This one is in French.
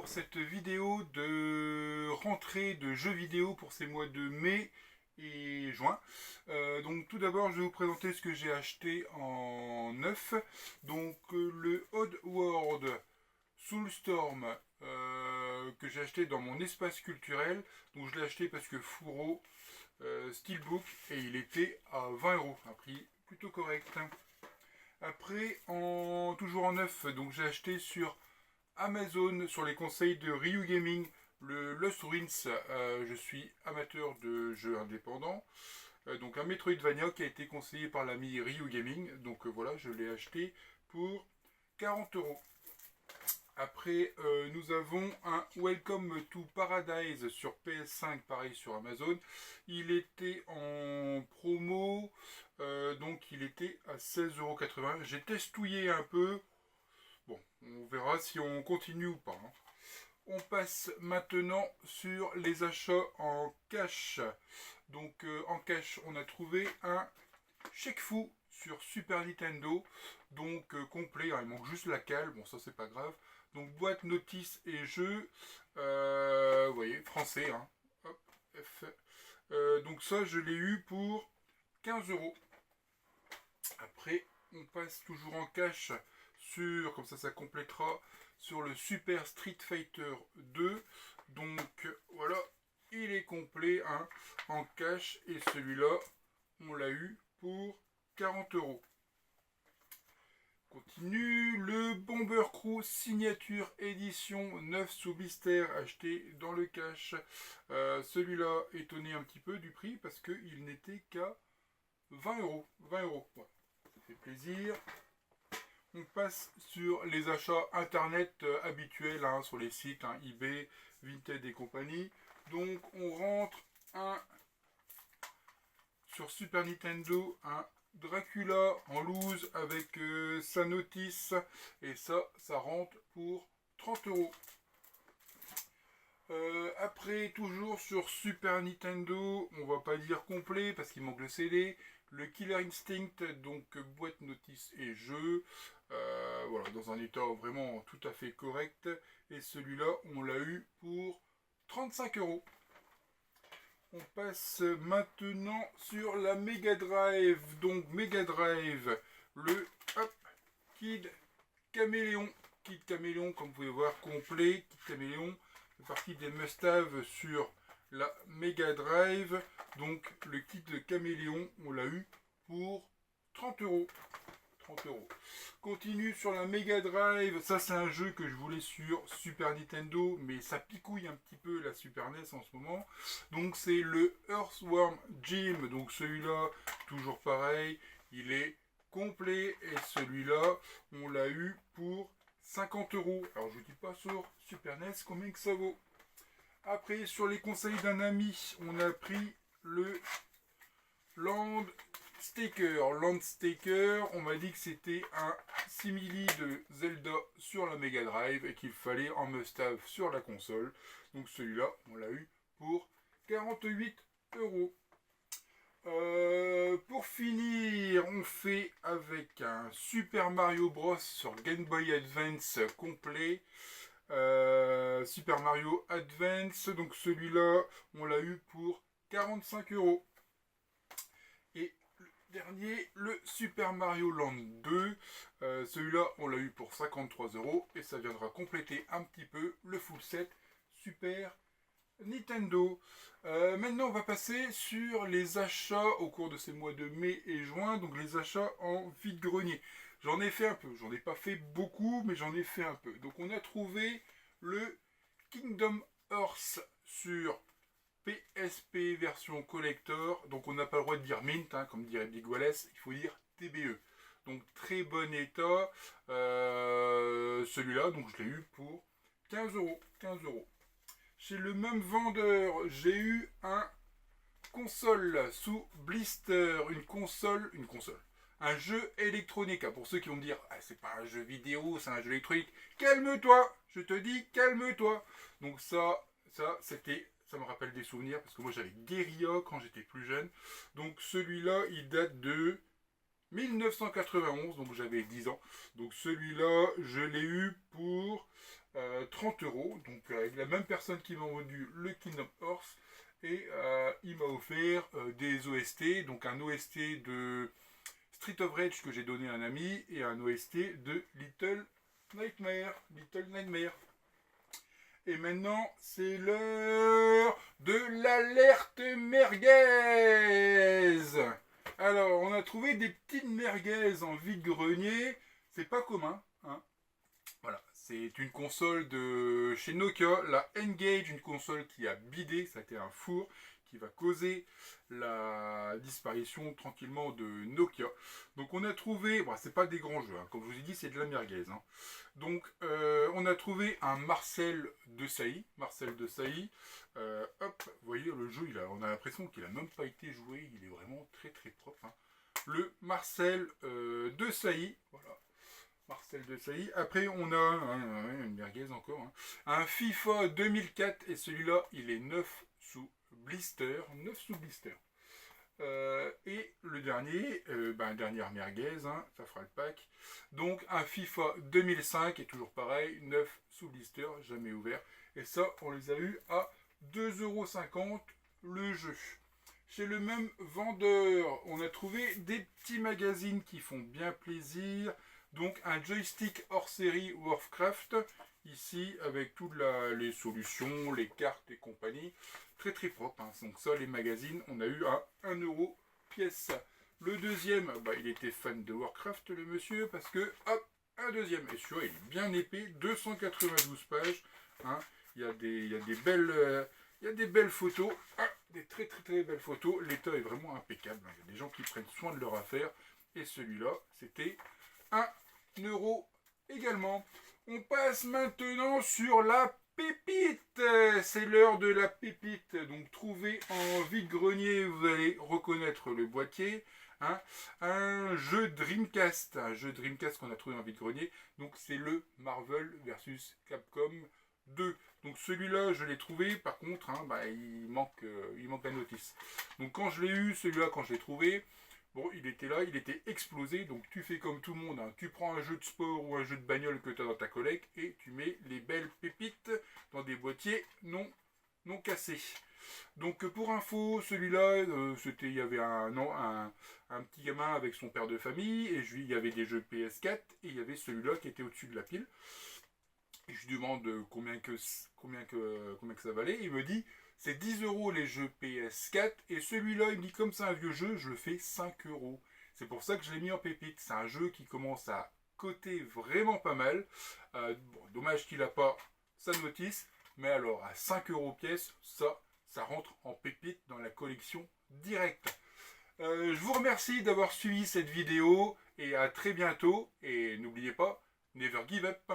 pour cette vidéo de rentrée de jeux vidéo pour ces mois de mai et juin. Donc tout d'abord je vais vous présenter ce que j'ai acheté en neuf. Donc le Oddworld Soulstorm que j'ai acheté dans mon espace culturel. Donc je l'ai acheté parce que Fouro Steelbook et il était à 20 €, un prix plutôt correct. Après, toujours en neuf, donc j'ai acheté sur Amazon sur les conseils de Ryu Gaming le Lost Winds. Je suis amateur de jeux indépendants. Donc un Metroidvania qui a été conseillé par l'ami Ryu Gaming. Donc voilà, je l'ai acheté pour 40 €. Après, nous avons un Welcome to Paradise sur PS5, pareil sur Amazon. Il était en promo, donc il était à 16,80 €. J'ai testouillé un peu. Bon, on verra si on continue ou pas, hein. On passe maintenant sur les achats en cash. Donc en cash, on a trouvé un chèque fou sur Super Nintendo. Donc complet, hein, il manque juste la cale. Bon, ça c'est pas grave. Donc boîte, notice et jeu. Vous voyez, français, hein. Hop, F. Donc ça, je l'ai eu pour 15 €. Après, on passe toujours en cash sur, comme ça complétera, sur le Super Street Fighter 2. Donc voilà, il est complet, hein, en cash, et celui-là, on l'a eu pour 40 €. Continue le Bomber Crew signature édition 9 sous blister acheté dans le cash. Celui-là étonné un petit peu du prix parce qu'il n'était qu'à 20 €. 20 €. Ouais. Ça fait plaisir. On passe sur les achats internet habituels, hein, sur les sites, hein, eBay, Vinted et compagnie. Donc on rentre sur Super Nintendo un Dracula en loose avec sa notice, et ça rentre pour 30 €. Après, toujours sur Super Nintendo, on va pas dire complet parce qu'il manque le CD, le Killer Instinct, donc boîte, notice et jeu, voilà, dans un état vraiment tout à fait correct, et celui-là on l'a eu pour 35 €. On passe maintenant sur la Mega Drive. Donc Mega Drive, le Kid Caméléon. Kid Caméléon, comme vous pouvez voir, complet. Kid Caméléon fait partie des must-have sur la Mega Drive. Donc le kit de Caméléon, on l'a eu pour 30 €. 30 €. Continue sur la Mega Drive. Ça, c'est un jeu que je voulais sur Super Nintendo, mais ça picouille un petit peu la Super NES en ce moment. Donc, c'est le Earthworm Jim. Donc, celui-là, toujours pareil, il est complet. Et celui-là, on l'a eu pour 50 €. Alors, je vous dis pas sur Super NES combien que ça vaut. Après, sur les conseils d'un ami, on a pris le Landstaker, on m'a dit que c'était un simili de Zelda sur la Mega Drive et qu'il fallait en must-have sur la console. Donc celui-là, on l'a eu pour 48 €. Pour finir, on fait avec un Super Mario Bros sur Game Boy Advance complet. Super Mario Advance, donc celui-là, on l'a eu pour 45 €. Et le dernier, le Super Mario Land 2. Celui-là, on l'a eu pour 53 € et ça viendra compléter un petit peu le full set Super Nintendo. Maintenant, on va passer sur les achats au cours de ces mois de mai et juin. Donc, les achats en vide-grenier. J'en ai fait un peu. J'en ai pas fait beaucoup, mais j'en ai fait un peu. Donc, on a trouvé le Kingdom Hearts sur PSP version collector, donc on n'a pas le droit de dire mint, hein, comme dirait Big Wallace, il faut dire TBE. Donc très bon état, celui-là, donc je l'ai eu pour 15 €. 15 €. Chez le même vendeur, j'ai eu un console sous blister, un jeu électronique. Pour ceux qui vont me dire, ah, c'est pas un jeu vidéo, c'est un jeu électronique. Calme-toi, je te dis, calme-toi. Donc ça me rappelle des souvenirs parce que moi j'avais Guerilla quand j'étais plus jeune. Donc celui-là, il date de 1991, donc j'avais 10 ans. Donc celui-là, je l'ai eu pour 30 euros, donc avec la même personne qui m'a vendu le Kingdom Hearts, et il m'a offert des OST, donc un OST de Street of Rage que j'ai donné à un ami, et un OST de Little Nightmare. Et maintenant, c'est l'heure de l'alerte merguez. Alors, on a trouvé des petites merguez en vide-grenier. C'est pas commun, hein. Voilà, c'est une console de chez Nokia, la N-Gage, une console qui a bidé, ça a été un four qui va causer la disparition tranquillement de Nokia. Donc on a trouvé, bon, c'est pas des grands jeux, hein, comme je vous ai dit, c'est de la merguez, hein. Donc on a trouvé un Marcel de Sailly, hop, vous voyez le jeu, on a l'impression qu'il a même pas été joué, il est vraiment très très propre, hein. Le Marcel de Sailly, voilà. Marcel de Sailly. Après, on a une merguez encore, hein. Un FIFA 2004 et celui-là, il est 9 sous blister. 9 sous blister. Et le dernier, dernière merguez, hein, ça fera le pack. Donc un FIFA 2005 et toujours pareil, 9 sous blister, jamais ouvert. Et ça, on les a eu à 2,50 € le jeu. Chez le même vendeur, on a trouvé des petits magazines qui font bien plaisir. Donc un joystick hors série Warcraft, ici avec toutes les solutions, les cartes et compagnie. Très très propre, hein. Donc ça, les magazines, on a eu à 1 € pièce. Le deuxième, il était fan de Warcraft le monsieur, parce que, hop, un deuxième. Et celui-là, il est bien épais, 292 pages. Hein. Il y a des belles photos, des très très très belles photos. L'état est vraiment impeccable, hein. Il y a des gens qui prennent soin de leur affaire. Et celui-là, c'était 1 € également. On passe maintenant sur la pépite. C'est l'heure de la pépite. Donc trouvé en vide-grenier, vous allez reconnaître le boîtier. Hein. Un jeu Dreamcast. Un jeu Dreamcast qu'on a trouvé en vide-grenier. Donc c'est le Marvel vs Capcom 2. Donc celui-là, je l'ai trouvé. Par contre, hein, il manque la notice. Donc quand je l'ai eu, celui-là, quand je l'ai trouvé, bon, il était là, il était explosé, donc tu fais comme tout le monde, hein. Tu prends un jeu de sport ou un jeu de bagnole que tu as dans ta collecte et tu mets les belles pépites dans des boîtiers non cassés. Donc pour info, celui-là, il y avait un petit gamin avec son père de famille, et il y avait des jeux PS4, et il y avait celui-là qui était au-dessus de la pile. Et je lui demande combien que ça valait, il me dit c'est 10 € les jeux PS4, et celui-là, il me dit comme c'est un vieux jeu, je le fais 5 €. C'est pour ça que je l'ai mis en pépite. C'est un jeu qui commence à coter vraiment pas mal. Dommage qu'il n'a pas sa notice, mais alors à 5 € pièce, ça rentre en pépite dans la collection directe. Je vous remercie d'avoir suivi cette vidéo, et à très bientôt. Et n'oubliez pas, never give up.